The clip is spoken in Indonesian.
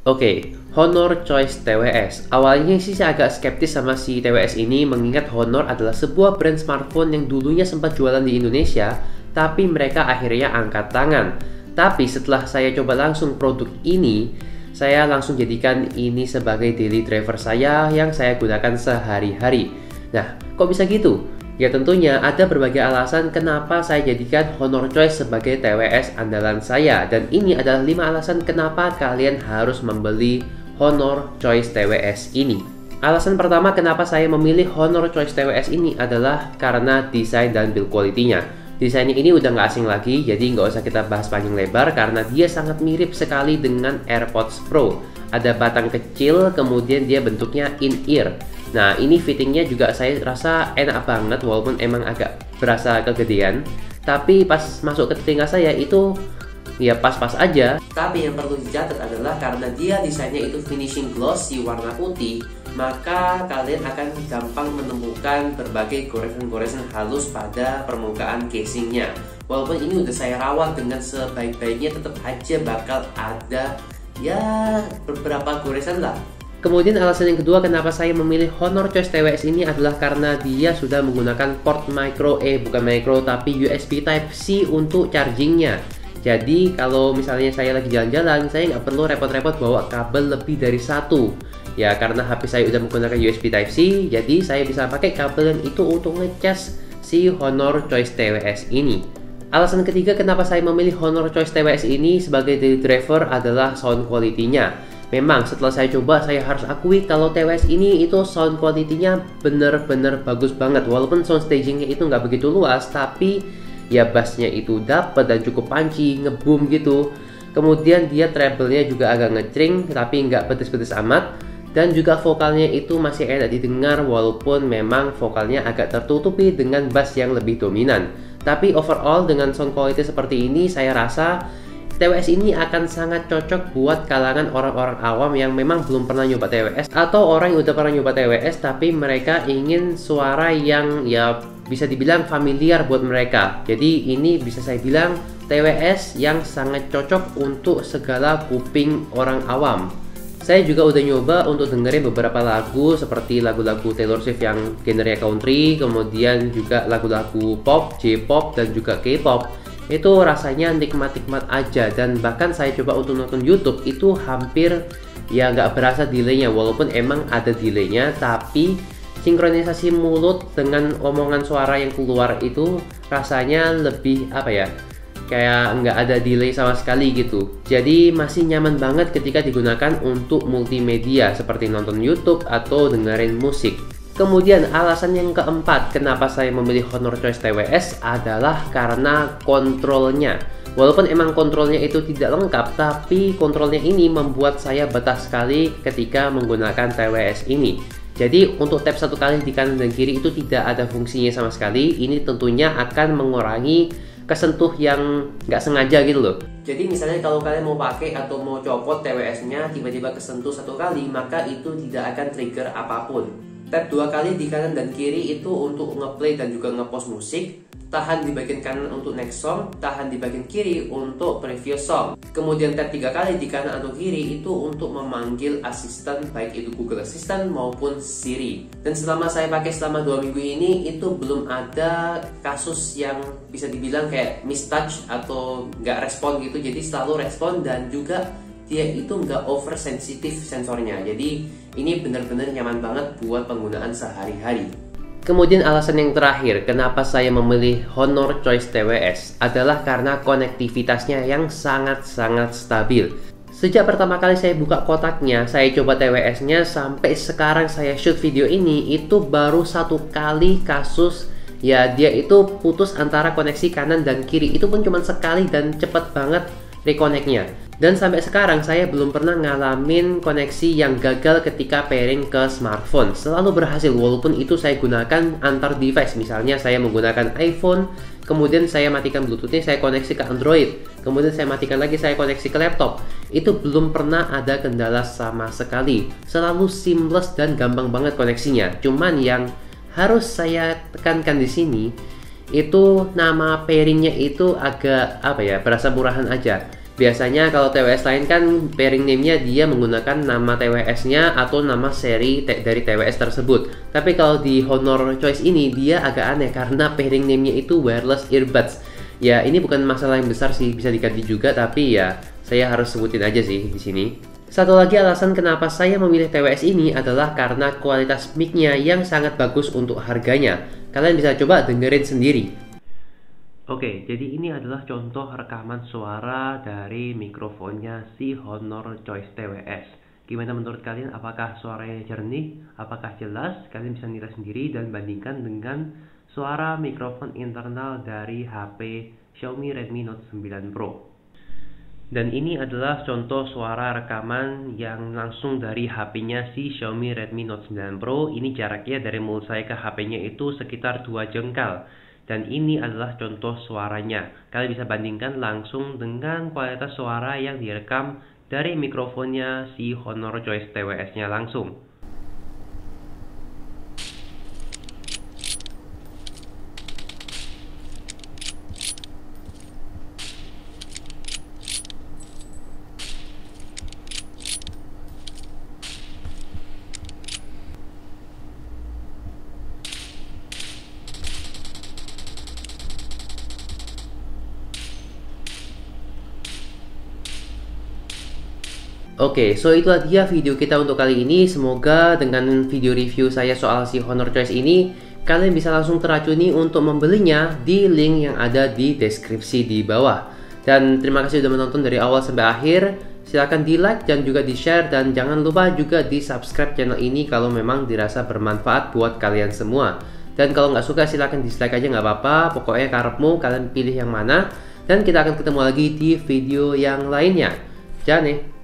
Oke, Honor Choice TWS. Awalnya sih saya agak skeptis sama si TWS ini, mengingat Honor adalah sebuah brand smartphone yang dulunya sempat jualan di Indonesia, tapi mereka akhirnya angkat tangan. Tapi setelah saya coba langsung produk ini, saya langsung jadikan ini sebagai daily driver saya yang saya gunakan sehari-hari. Nah, kok bisa gitu? Ya tentunya ada berbagai alasan kenapa saya jadikan Honor Choice sebagai TWS andalan saya. Dan ini adalah 5 alasan kenapa kalian harus membeli Honor Choice TWS ini. Alasan pertama kenapa saya memilih Honor Choice TWS ini adalah karena desain dan build quality-nya. Desainnya ini udah nggak asing lagi, jadi nggak usah kita bahas panjang lebar karena dia sangat mirip sekali dengan AirPods Pro. Ada batang kecil, kemudian dia bentuknya in-ear. Nah, ini fittingnya juga saya rasa enak banget, walaupun emang agak berasa kegedean. Tapi pas masuk ke telinga saya itu ya pas-pas aja. Tapi yang perlu dicatat adalah karena dia desainnya itu finishing glossy warna putih, maka kalian akan gampang menemukan berbagai goresan-goresan halus pada permukaan casingnya. Walaupun ini udah saya rawat dengan sebaik-baiknya, tetap aja bakal ada ya beberapa goresan lah. Kemudian alasan yang kedua kenapa saya memilih Honor Choice TWS ini adalah karena dia sudah menggunakan port bukan micro tapi USB Type-C untuk chargingnya. Jadi kalau misalnya saya lagi jalan-jalan, saya nggak perlu repot-repot bawa kabel lebih dari satu. Ya karena HP saya udah menggunakan USB Type-C, jadi saya bisa pakai kabel yang itu untuk ngecas si Honor Choice TWS ini. Alasan ketiga kenapa saya memilih Honor Choice TWS ini sebagai daily driver adalah sound quality-nya. Memang setelah saya coba, saya harus akui kalau TWS ini itu sound quality-nya bener-bener bagus banget. Walaupun sound staging-nya itu nggak begitu luas, tapi ya bass-nya itu dapat dan cukup punchy, ngeboom gitu. Kemudian dia treble-nya juga agak ngecring, tapi nggak pedes-pedes amat. Dan juga vokalnya itu masih enak didengar, walaupun memang vokalnya agak tertutupi dengan bass yang lebih dominan. Tapi overall dengan sound quality seperti ini, saya rasa TWS ini akan sangat cocok buat kalangan orang-orang awam yang memang belum pernah nyoba TWS, atau orang yang udah pernah nyoba TWS tapi mereka ingin suara yang ya bisa dibilang familiar buat mereka. Jadi ini bisa saya bilang TWS yang sangat cocok untuk segala kuping orang awam. Saya juga udah nyoba untuk dengerin beberapa lagu seperti lagu-lagu Taylor Swift yang genrenya country, kemudian juga lagu-lagu pop, J-pop, dan juga K-pop. Itu rasanya nikmat-nikmat aja, dan bahkan saya coba untuk nonton YouTube itu hampir ya nggak berasa delaynya, walaupun emang ada delaynya, tapi sinkronisasi mulut dengan omongan suara yang keluar itu rasanya lebih apa ya, kayak nggak ada delay sama sekali gitu. Jadi masih nyaman banget ketika digunakan untuk multimedia seperti nonton YouTube atau dengerin musik. Kemudian alasan yang keempat kenapa saya memilih Honor Choice TWS adalah karena kontrolnya. Walaupun emang kontrolnya itu tidak lengkap, tapi kontrolnya ini membuat saya betah sekali ketika menggunakan TWS ini. Jadi untuk tap satu kali di kanan dan kiri itu tidak ada fungsinya sama sekali. Ini tentunya akan mengurangi kesentuh yang nggak sengaja gitu loh. Jadi misalnya kalau kalian mau pakai atau mau copot TWS-nya tiba-tiba kesentuh satu kali, maka itu tidak akan trigger apapun. Tap 2 kali di kanan dan kiri itu untuk ngeplay dan juga ngepost musik. Tahan di bagian kanan untuk next song, tahan di bagian kiri untuk previous song. Kemudian tap 3 kali di kanan atau kiri itu untuk memanggil asisten, baik itu Google Assistant maupun Siri. Dan selama saya pakai selama 2 minggu ini, itu belum ada kasus yang bisa dibilang kayak mistouch atau nggak respon gitu. Jadi selalu respon, dan juga dia itu nggak oversensitif sensornya. Jadi ini benar-benar nyaman banget buat penggunaan sehari-hari. Kemudian alasan yang terakhir kenapa saya memilih Honor Choice TWS adalah karena konektivitasnya yang sangat-sangat stabil. Sejak pertama kali saya buka kotaknya, saya coba TWS-nya, sampai sekarang saya shoot video ini, itu baru 1 kali kasus ya dia itu putus antara koneksi kanan dan kiri. Itu pun cuma sekali dan cepet banget reconnect-nya. Dan sampai sekarang saya belum pernah ngalamin koneksi yang gagal ketika pairing ke smartphone. Selalu berhasil, walaupun itu saya gunakan antar device. Misalnya saya menggunakan iPhone, kemudian saya matikan Bluetooth-nya, saya koneksi ke Android, kemudian saya matikan lagi, saya koneksi ke laptop. Itu belum pernah ada kendala sama sekali. Selalu seamless dan gampang banget koneksinya. Cuman yang harus saya tekankan di sini itu nama pairingnya itu agak apa ya, berasa murahan aja. Biasanya kalau TWS lain kan pairing name-nya dia menggunakan nama TWS-nya atau nama seri dari TWS tersebut. Tapi kalau di Honor Choice ini dia agak aneh karena pairing name-nya itu wireless earbuds. Ya, ini bukan masalah yang besar sih, bisa diganti juga, tapi ya saya harus sebutin aja sih di sini. Satu lagi alasan kenapa saya memilih TWS ini adalah karena kualitas mic-nya yang sangat bagus untuk harganya. Kalian bisa coba dengerin sendiri. Oke, jadi ini adalah contoh rekaman suara dari mikrofonnya si Honor Choice TWS. Gimana menurut kalian? Apakah suaranya jernih? Apakah jelas? Kalian bisa nilai sendiri dan bandingkan dengan suara mikrofon internal dari HP Xiaomi Redmi Note 9 Pro. Dan ini adalah contoh suara rekaman yang langsung dari HP-nya si Xiaomi Redmi Note 9 Pro. Ini jaraknya dari mulut saya ke HP-nya itu sekitar 2 jengkal. Dan ini adalah contoh suaranya. Kalian bisa bandingkan langsung dengan kualitas suara yang direkam dari mikrofonnya si Honor Choice TWS-nya langsung. Oke, so itulah dia video kita untuk kali ini. Semoga dengan video review saya soal si Honor Choice ini, kalian bisa langsung teracuni untuk membelinya di link yang ada di deskripsi di bawah. Dan terima kasih sudah menonton dari awal sampai akhir. Silahkan di like dan juga di share, dan jangan lupa juga di subscribe channel ini kalau memang dirasa bermanfaat buat kalian semua. Dan kalau nggak suka silahkan dislike aja, nggak apa-apa. Pokoknya karepmu, kalian pilih yang mana. Dan kita akan ketemu lagi di video yang lainnya. Jangan nih.